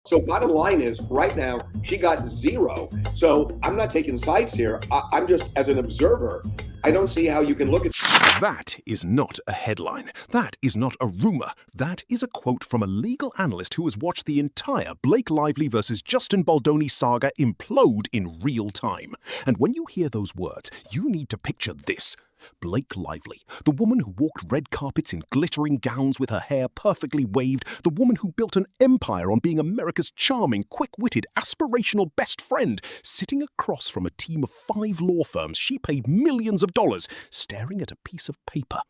So bottom line is, right now, she got zero. So I'm not taking sides here. I'm just, as an observer, I don't see how you can look at. That is not a headline. That is not a rumor. That is a quote from a legal analyst who has watched the entire Blake Lively versus Justin Baldoni saga implode in real time. And when you hear those words, you need to picture this. Blake Lively, the woman who walked red carpets in glittering gowns with her hair perfectly waved, the woman who built an empire on being America's charming, quick-witted, aspirational best friend, sitting across from a team of 5 law firms she paid millions of dollars, staring at a piece of paper.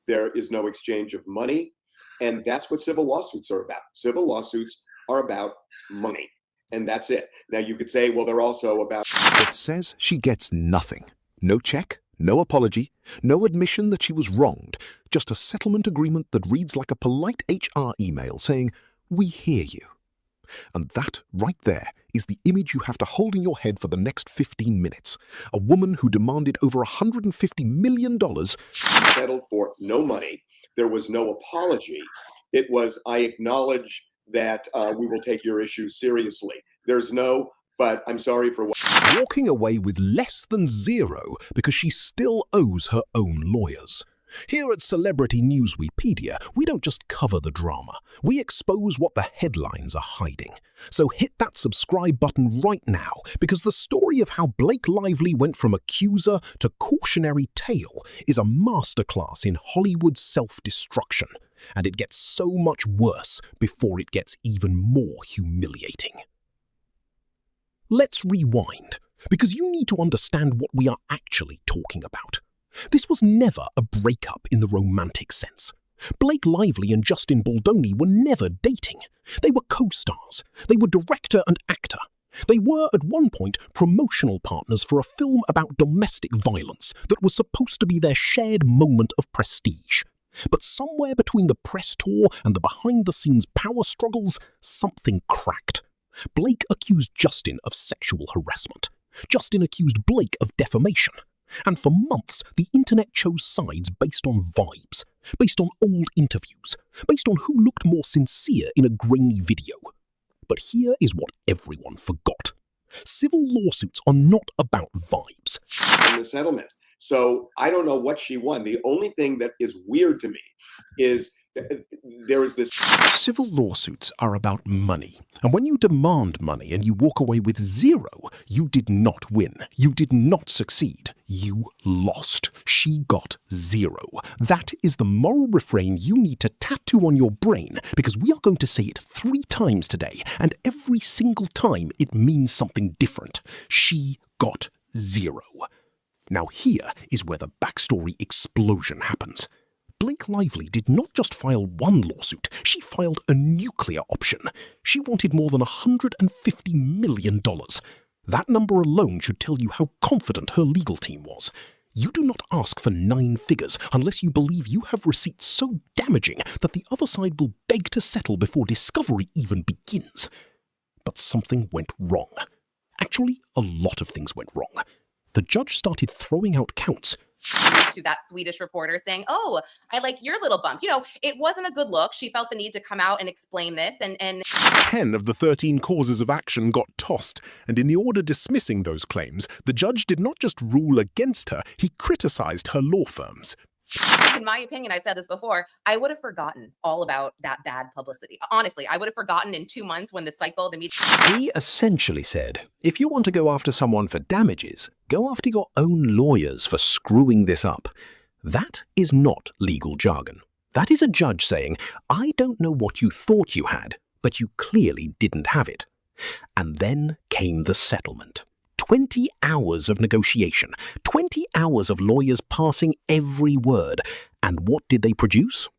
There is no exchange of money, and that's what civil lawsuits are about. Civil lawsuits are about money, and that's it. Now, you could say, well, they're also about... It says she gets nothing. No check. No apology, no admission that she was wronged, just a settlement agreement that reads like a polite HR email saying, "We hear you." And that, right there, is the image you have to hold in your head for the next 15 minutes. A woman who demanded over $150 million. Settled for no money. There was no apology. It was, I acknowledge that we will take your issue seriously. There's no, but I'm sorry for what... Walking away with less than zero because she still owes her own lawyers. Here at Celebrity Newsweepedia, we don't just cover the drama, we expose what the headlines are hiding. So hit that subscribe button right now, because the story of how Blake Lively went from accuser to cautionary tale is a masterclass in Hollywood self-destruction, and it gets so much worse before it gets even more humiliating. Let's rewind, because you need to understand what we are actually talking about. This was never a breakup in the romantic sense. Blake Lively and Justin Baldoni were never dating. They were co-stars. They were director and actor. They were, at one point, promotional partners for a film about domestic violence that was supposed to be their shared moment of prestige. But somewhere between the press tour and the behind-the-scenes power struggles, something cracked. Blake accused Justin of sexual harassment. Justin accused Blake of defamation. And for months, the internet chose sides based on vibes, based on old interviews, based on who looked more sincere in a grainy video. But here is what everyone forgot. Civil lawsuits are not about vibes. In the settlement. So I don't know what she won. The only thing that is weird to me is there is this... Civil lawsuits are about money. And when you demand money and you walk away with zero, you did not win. You did not succeed. You lost. She got zero. That is the moral refrain you need to tattoo on your brain, because we are going to say it 3 times today, and every single time it means something different. She got zero. Now here is where the backstory explosion happens. Blake Lively did not just file one lawsuit, she filed a nuclear option. She wanted more than $150 million. That number alone should tell you how confident her legal team was. You do not ask for 9 figures unless you believe you have receipts so damaging that the other side will beg to settle before discovery even begins. But something went wrong. Actually, a lot of things went wrong. The judge started throwing out counts. To that Swedish reporter saying, "Oh, I like your little bump." You know, it wasn't a good look. She felt the need to come out and explain this. And 10 of the 13 causes of action got tossed, and in the order dismissing those claims, the judge did not just rule against her, he criticized her law firms. In my opinion, I've said this before, I would have forgotten all about that bad publicity. Honestly, I would have forgotten in 2 months when the media... He essentially said, if you want to go after someone for damages, go after your own lawyers for screwing this up. That is not legal jargon. That is a judge saying, I don't know what you thought you had, but you clearly didn't have it. And then came the settlement. 20 hours of negotiation, 20 hours of lawyers passing every word. And what did they produce?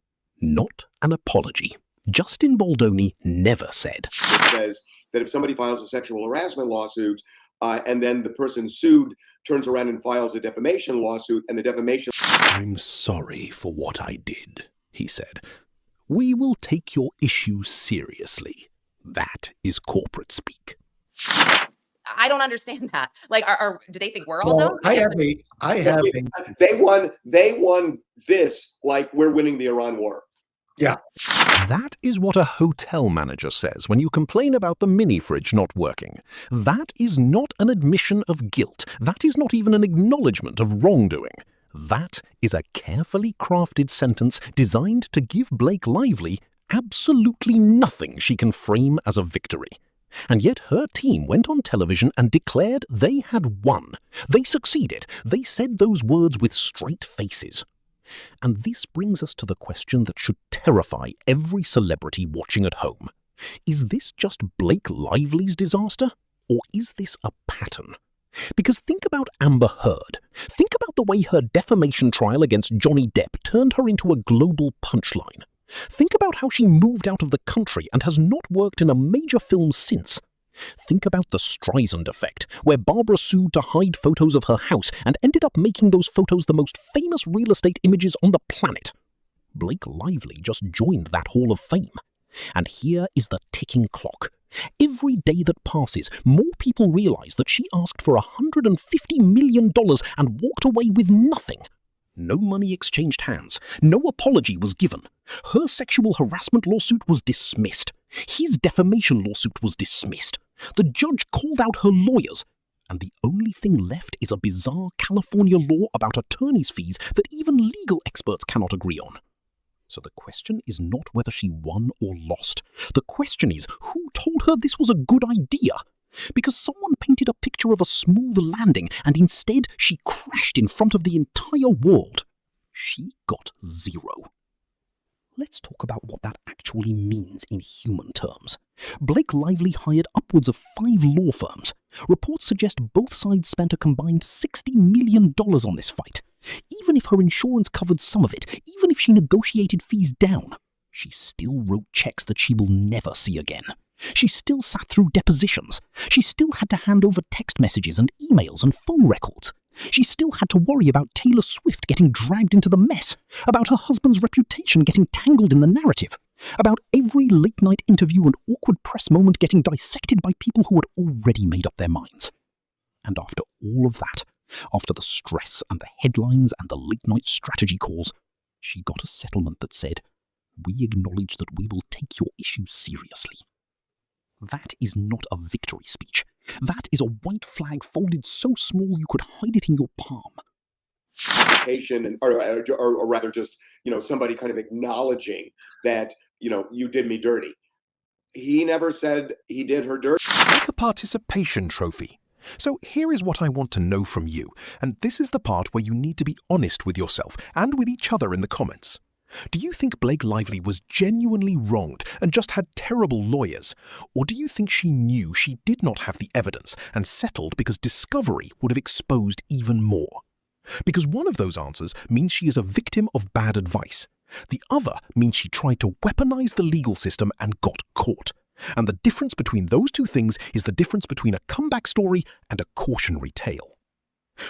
Not an apology. Justin Baldoni never said. It says that if somebody files a sexual harassment lawsuit and then the person sued turns around and files a defamation lawsuit, and the defamation... I'm sorry for what I did, he said. We will take your issue seriously. That is corporate speak. I don't understand that. Like, do they think we're all dumb? They won this like we're winning the Iran war. Yeah. That is what a hotel manager says when you complain about the mini fridge not working. That is not an admission of guilt. That is not even an acknowledgement of wrongdoing. That is a carefully crafted sentence designed to give Blake Lively absolutely nothing she can frame as a victory. And yet her team went on television and declared they had won. They succeeded. They said those words with straight faces. And this brings us to the question that should terrify every celebrity watching at home. Is this just Blake Lively's disaster? Or is this a pattern? Because think about Amber Heard. Think about the way her defamation trial against Johnny Depp turned her into a global punchline. Think about how she moved out of the country and has not worked in a major film since. Think about the Streisand effect, where Barbara sued to hide photos of her house and ended up making those photos the most famous real estate images on the planet. Blake Lively just joined that Hall of Fame. And here is the ticking clock. Every day that passes, more people realize that she asked for $150 million and walked away with nothing. No money exchanged hands. No apology was given. Her sexual harassment lawsuit was dismissed. His defamation lawsuit was dismissed. The judge called out her lawyers. And the only thing left is a bizarre California law about attorney's fees that even legal experts cannot agree on. So the question is not whether she won or lost. The question is, who told her this was a good idea? Because someone painted a picture of a smooth landing and instead she crashed in front of the entire world. She got zero. Let's talk about what that actually means in human terms. Blake Lively hired upwards of 5 law firms. Reports suggest both sides spent a combined $60 million on this fight. Even if her insurance covered some of it, even if she negotiated fees down, she still wrote checks that she will never see again. She still sat through depositions. She still had to hand over text messages and emails and phone records. She still had to worry about Taylor Swift getting dragged into the mess, about her husband's reputation getting tangled in the narrative, about every late-night interview and awkward press moment getting dissected by people who had already made up their minds. And after all of that, after the stress and the headlines and the late-night strategy calls, she got a settlement that said, "We acknowledge that we will take your issues seriously." That is not a victory speech. That is a white flag folded so small you could hide it in your palm. Or rather just, somebody kind of acknowledging that, you did me dirty. He never said he did her dirty. Like a participation trophy. So here is what I want to know from you, and this is the part where you need to be honest with yourself and with each other in the comments. Do you think Blake Lively was genuinely wronged and just had terrible lawyers? Or do you think she knew she did not have the evidence and settled because discovery would have exposed even more? Because one of those answers means she is a victim of bad advice. The other means she tried to weaponize the legal system and got caught. And the difference between those two things is the difference between a comeback story and a cautionary tale.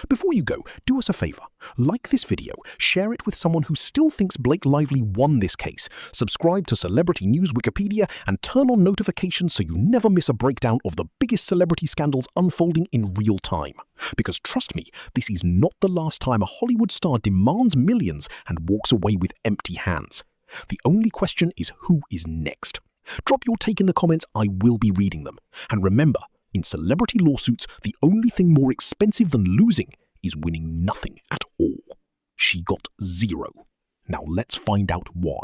Before you go, do us a favor. Like this video, share it with someone who still thinks Blake Lively won this case, subscribe to Celebrity News Wikipedia, and turn on notifications so you never miss a breakdown of the biggest celebrity scandals unfolding in real time. Because trust me, this is not the last time a Hollywood star demands millions and walks away with empty hands. The only question is who is next. Drop your take in the comments, I will be reading them. And remember, in celebrity lawsuits, the only thing more expensive than losing is winning nothing at all. She got zero. Now let's find out why.